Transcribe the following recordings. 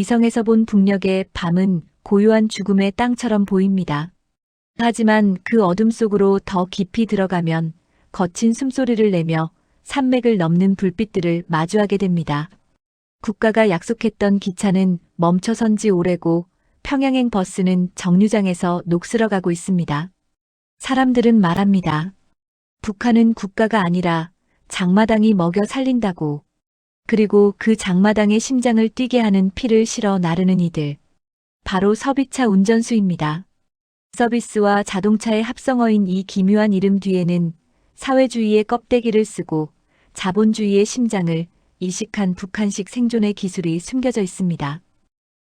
위성에서 본 북녘의 밤은 고요한 죽음의 땅처럼 보입니다. 하지만 그 어둠 속으로 더 깊이 들어가면 거친 숨소리를 내며 산맥을 넘는 불빛들을 마주하게 됩니다. 국가가 약속했던 기차는 멈춰선 지 오래고 평양행 버스는 정류장에서 녹슬어가고 있습니다. 사람들은 말합니다. 북한은 국가가 아니라 장마당이 먹여 살린다고. 그리고 그 장마당의 심장을 뛰게 하는 피를 실어 나르는 이들. 바로 서비차 운전수입니다. 서비스와 자동차의 합성어인 이 기묘한 이름 뒤에는 사회주의의 껍데기를 쓰고 자본주의의 심장을 이식한 북한식 생존의 기술이 숨겨져 있습니다.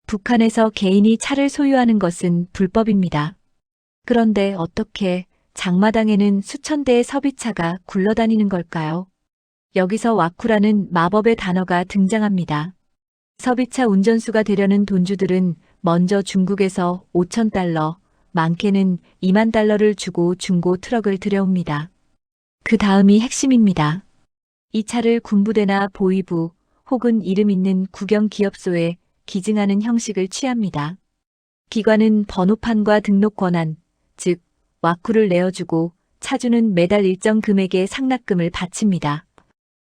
북한에서 개인이 차를 소유하는 것은 불법입니다. 그런데 어떻게 장마당에는 수천 대의 서비차가 굴러다니는 걸까요? 여기서 와쿠라는 마법의 단어가 등장합니다. 서비차 운전수가 되려는 돈주들은 먼저 중국에서 5,000달러, 많게는 2만 달러를 주고 중고 트럭을 들여옵니다. 그 다음이 핵심입니다. 이 차를 군부대나 보위부 혹은 이름 있는 국영 기업소에 기증하는 형식을 취합니다. 기관은 번호판과 등록 권한, 즉 와쿠를 내어주고 차주는 매달 일정 금액의 상납금을 바칩니다.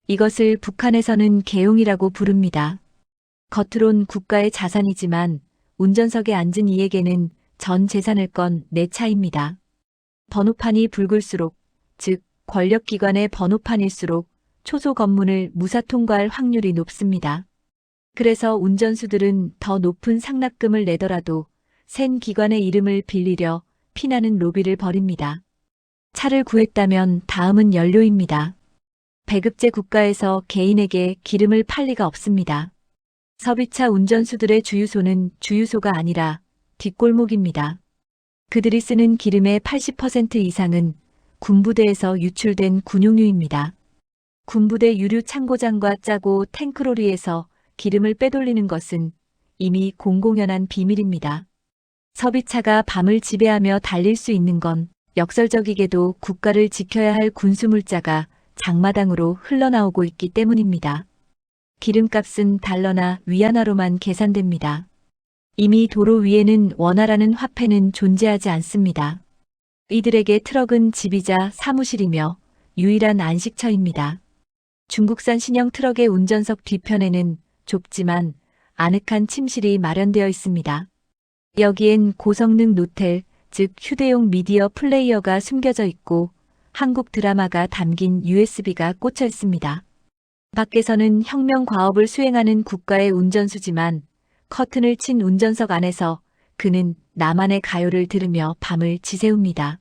이것을 북한에서는 계용이라고 부릅니다. 겉으론 국가의 자산이지만 운전석에 앉은 이에게는 전 재산을 건 내 차입니다. 번호판이 붉을수록, 즉 권력기관의 번호판일수록 초소 검문을 무사 통과할 확률이 높습니다. 그래서 운전수들은 더 높은 상납금을 내더라도 센 기관의 이름을 빌리려 피나는 로비를 벌입니다. 차를 구했다면 다음은 연료입니다. 배급제 국가에서 개인에게 기름을 팔 리가 없습니다. 서비차 운전수들의 주유소는 주유소가 아니라 뒷골목입니다. 그들이 쓰는 기름의 80% 이상은 군부대에서 유출된 군용유입니다. 군부대 유류 창고장과 짜고 탱크로리에서 기름을 빼돌리는 것은 이미 공공연한 비밀입니다. 서비차가 밤을 지배하며 달릴 수 있는 건 역설적이게도 국가를 지켜야 할 군수물자가 장마당으로 흘러나오고 있기 때문입니다. 기름값은 달러나 위안화로만 계산됩니다. 이미 도로 위에는 원화라는 화폐는 존재하지 않습니다. 이들에게 트럭은 집이자 사무실이며 유일한 안식처입니다. 중국산 신형 트럭의 운전석 뒤편에는 좁지만 아늑한 침실이 마련되어 있습니다. 여기엔 고성능 노텔, 즉 휴대용 미디어 플레이어가 숨겨져 있고 한국 드라마가 담긴 USB가 꽂혀 있습니다. 밖에서는 혁명 과업을 수행하는 국가의 운전수지만 커튼을 친 운전석 안에서 그는 나만의 가요를 들으며 밤을 지새웁니다.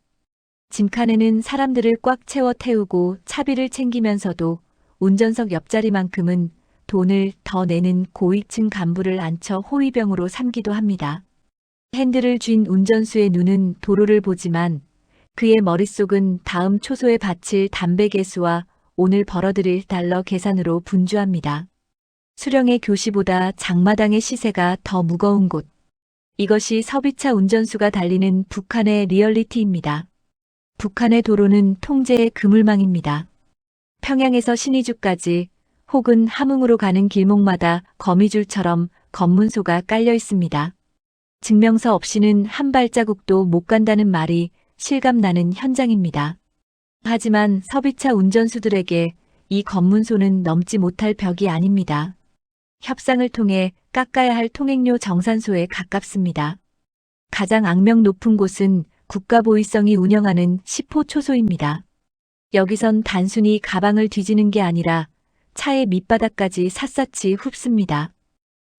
짐칸에는 사람들을 꽉 채워 태우고 차비를 챙기면서도 운전석 옆자리만큼은 돈을 더 내는 고위층 간부를 앉혀 호위병으로 삼기도 합니다. 핸들을 쥔 운전수의 눈은 도로를 보지만 그의 머릿속은 다음 초소에 바칠 담배 개수와 오늘 벌어들일 달러 계산으로 분주합니다. 수령의 교시보다 장마당의 시세가 더 무거운 곳. 이것이 서비차 운전수가 달리는 북한의 리얼리티입니다. 북한의 도로는 통제의 그물망입니다. 평양에서 신의주까지 혹은 함흥으로 가는 길목마다 거미줄처럼 검문소가 깔려 있습니다. 증명서 없이는 한 발자국도 못 간다는 말이 실감나는 현장입니다. 하지만 서비차 운전수들에게 이 검문소는 넘지 못할 벽이 아닙니다. 협상을 통해 깎아야 할 통행료 정산소에 가깝습니다. 가장 악명 높은 곳은 국가보위성이 운영하는 10호 초소입니다. 여기선 단순히 가방을 뒤지는 게 아니라 차의 밑바닥까지 샅샅이 훑습니다.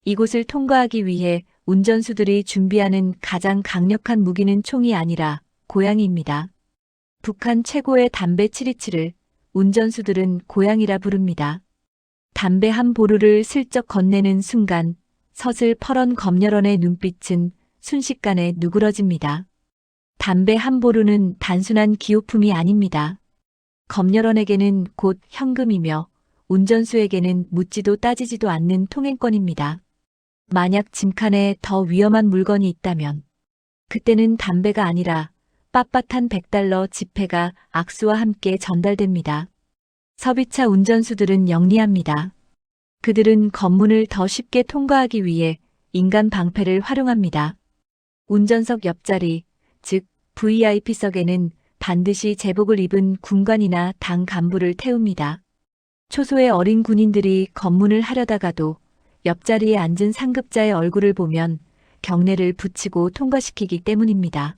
이곳을 통과하기 위해 운전수들이 준비하는 가장 강력한 무기는 총이 아니라 고양이입니다. 북한 최고의 담배 치리치를 운전수들은 고양이라 부릅니다. 담배 한 보루를 슬쩍 건네는 순간 서슬 퍼런 검열원의 눈빛은 순식간에 누그러집니다. 담배 한 보루는 단순한 기호품이 아닙니다. 검열원에게는 곧 현금이며 운전수에게는 묻지도 따지지도 않는 통행권입니다. 만약 짐칸에 더 위험한 물건이 있다면 그때는 담배가 아니라 빳빳한 100달러 지폐가 악수와 함께 전달됩니다. 서비차 운전수들은 영리합니다. 그들은 검문을 더 쉽게 통과하기 위해 인간 방패를 활용합니다. 운전석 옆자리, 즉 VIP석에는 반드시 제복을 입은 군관이나 당 간부를 태웁니다. 초소의 어린 군인들이 검문을 하려다가도 옆자리에 앉은 상급자의 얼굴을 보면 경례를 붙이고 통과시키기 때문입니다.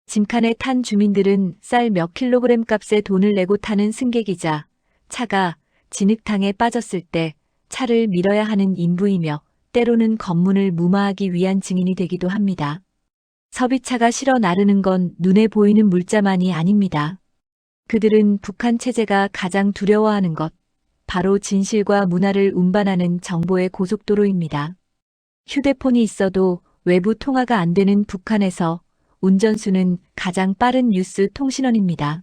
짐칸에 탄 주민들은 쌀 몇 킬로그램 값에 돈을 내고 타는 승객이자 차가 진흙탕에 빠졌을 때 차를 밀어야 하는 인부이며 때로는 검문을 무마하기 위한 증인이 되기도 합니다. 섭이차가 실어 나르는 건 눈에 보이는 물자만이 아닙니다. 그들은 북한 체제가 가장 두려워하는 것, 바로 진실과 문화를 운반하는 정보의 고속도로입니다. 휴대폰이 있어도 외부 통화가 안 되는 북한에서 운전수는 가장 빠른 뉴스 통신원입니다.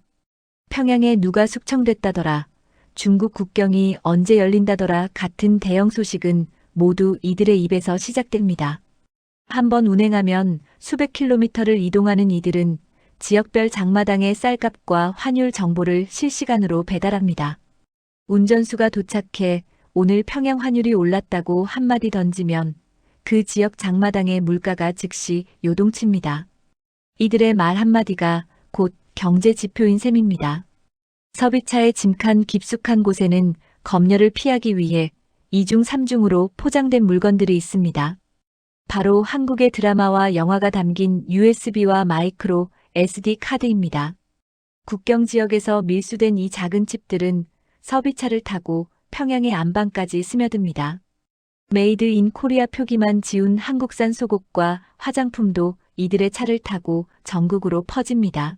평양에 누가 숙청됐다더라, 중국 국경이 언제 열린다더라 같은 대형 소식은 모두 이들의 입에서 시작됩니다. 한번 운행하면 수백 킬로미터를 이동하는 이들은 지역별 장마당의 쌀값과 환율 정보를 실시간으로 배달합니다. 운전수가 도착해 오늘 평양 환율이 올랐다고 한마디 던지면 그 지역 장마당의 물가가 즉시 요동칩니다. 이들의 말 한마디가 곧 경제 지표인 셈입니다. 섭이차의 짐칸 깊숙한 곳에는 검열을 피하기 위해 2중 3중으로 포장된 물건들이 있습니다. 바로 한국의 드라마와 영화가 담긴 USB와 마이크로 SD 카드입니다. 국경 지역에서 밀수된 이 작은 칩들은 섭이차를 타고 평양의 안방까지 스며듭니다. 메이드 인 코리아 표기만 지운 한국산 속옷과 화장품도 이들의 차를 타고 전국으로 퍼집니다.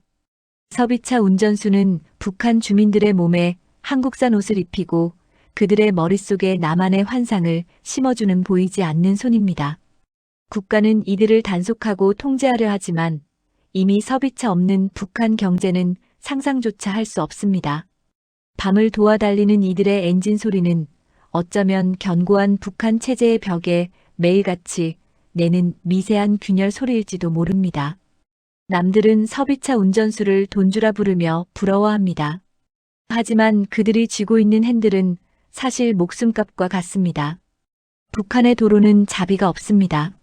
섭이차 운전수는 북한 주민들의 몸에 한국산 옷을 입히고 그들의 머릿속에 나만의 환상을 심어주는 보이지 않는 손입니다. 국가는 이들을 단속하고 통제하려 하지만 이미 섭이차 없는 북한 경제는 상상조차 할 수 없습니다. 밤을 도와 달리는 이들의 엔진 소리는 어쩌면 견고한 북한 체제의 벽에 매일같이 내는 미세한 균열 소리일지도 모릅니다. 남들은 섭이차 운전수를 돈주라 부르며 부러워합니다. 하지만 그들이 쥐고 있는 핸들은 사실 목숨값과 같습니다. 북한의 도로는 자비가 없습니다.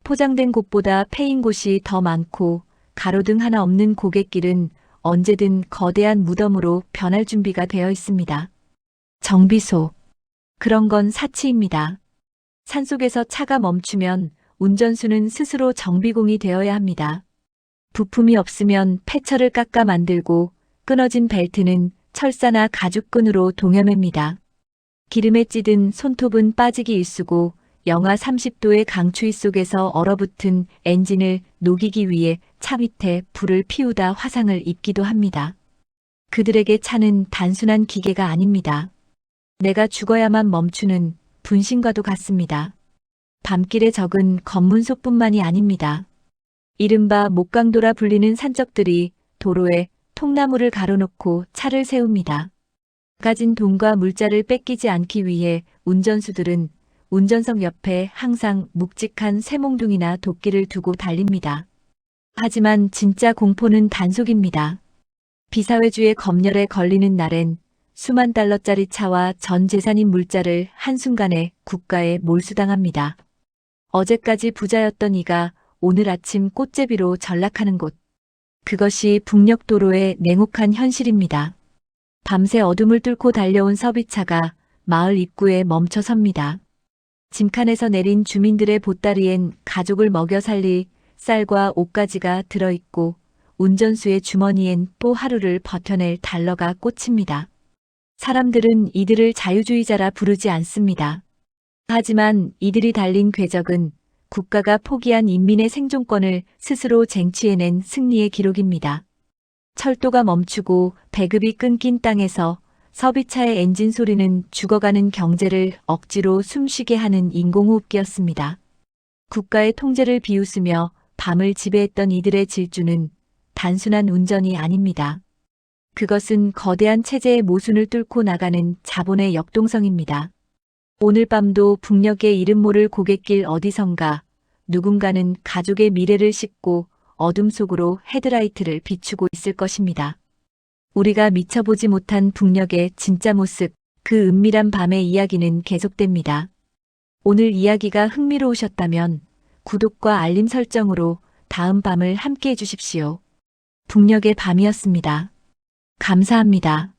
포장된 곳보다 패인 곳이 더 많고 가로등 하나 없는 고갯길은 언제든 거대한 무덤으로 변할 준비가 되어 있습니다. 정비소. 그런 건 사치입니다. 산속에서 차가 멈추면 운전수는 스스로 정비공이 되어야 합니다. 부품이 없으면 폐철을 깎아 만들고 끊어진 벨트는 철사나 가죽끈으로 동여맵니다. 기름에 찌든 손톱은 빠지기 일쑤고 영하 30도의 강추위 속에서 얼어붙은 엔진을 녹이기 위해 차 밑에 불을 피우다 화상을 입기도 합니다. 그들에게 차는 단순한 기계가 아닙니다. 내가 죽어야만 멈추는 분신과도 같습니다. 밤길의 적은 검문소뿐만이 아닙니다. 이른바 목강도라 불리는 산적들이 도로에 통나무를 가로놓고 차를 세웁니다. 가진 돈과 물자를 뺏기지 않기 위해 운전수들은 운전석 옆에 항상 묵직한 쇠몽둥이나 도끼를 두고 달립니다. 하지만 진짜 공포는 단속입니다. 비사회주의 검열에 걸리는 날엔 수만 달러짜리 차와 전 재산인 물자를 한순간에 국가에 몰수당합니다. 어제까지 부자였던 이가 오늘 아침 꽃제비로 전락하는 곳. 그것이 북녘도로의 냉혹한 현실입니다. 밤새 어둠을 뚫고 달려온 섭이차가 마을 입구에 멈춰 섭니다. 짐칸에서 내린 주민들의 보따리엔 가족을 먹여 살릴 쌀과 옷가지가 들어있고 운전수의 주머니엔 또 하루를 버텨낼 달러가 꽂힙니다. 사람들은 이들을 자유주의자라 부르지 않습니다. 하지만 이들이 달린 궤적은 국가가 포기한 인민의 생존권을 스스로 쟁취해낸 승리의 기록입니다. 철도가 멈추고 배급이 끊긴 땅에서 섭이차의 엔진 소리는 죽어가는 경제를 억지로 숨쉬게 하는 인공호흡기였습니다. 국가의 통제를 비웃으며 밤을 지배했던 이들의 질주는 단순한 운전이 아닙니다. 그것은 거대한 체제의 모순을 뚫고 나가는 자본의 역동성입니다. 오늘 밤도 북녘의 이름 모를 고갯길 어디선가 누군가는 가족의 미래를 싣고 어둠 속으로 헤드라이트를 비추고 있을 것입니다. 우리가 미쳐보지 못한 북녘의 진짜 모습, 그 은밀한 밤의 이야기는 계속됩니다. 오늘 이야기가 흥미로우셨다면 구독과 알림 설정으로 다음 밤을 함께 해주십시오. 북녘의 밤이었습니다. 감사합니다.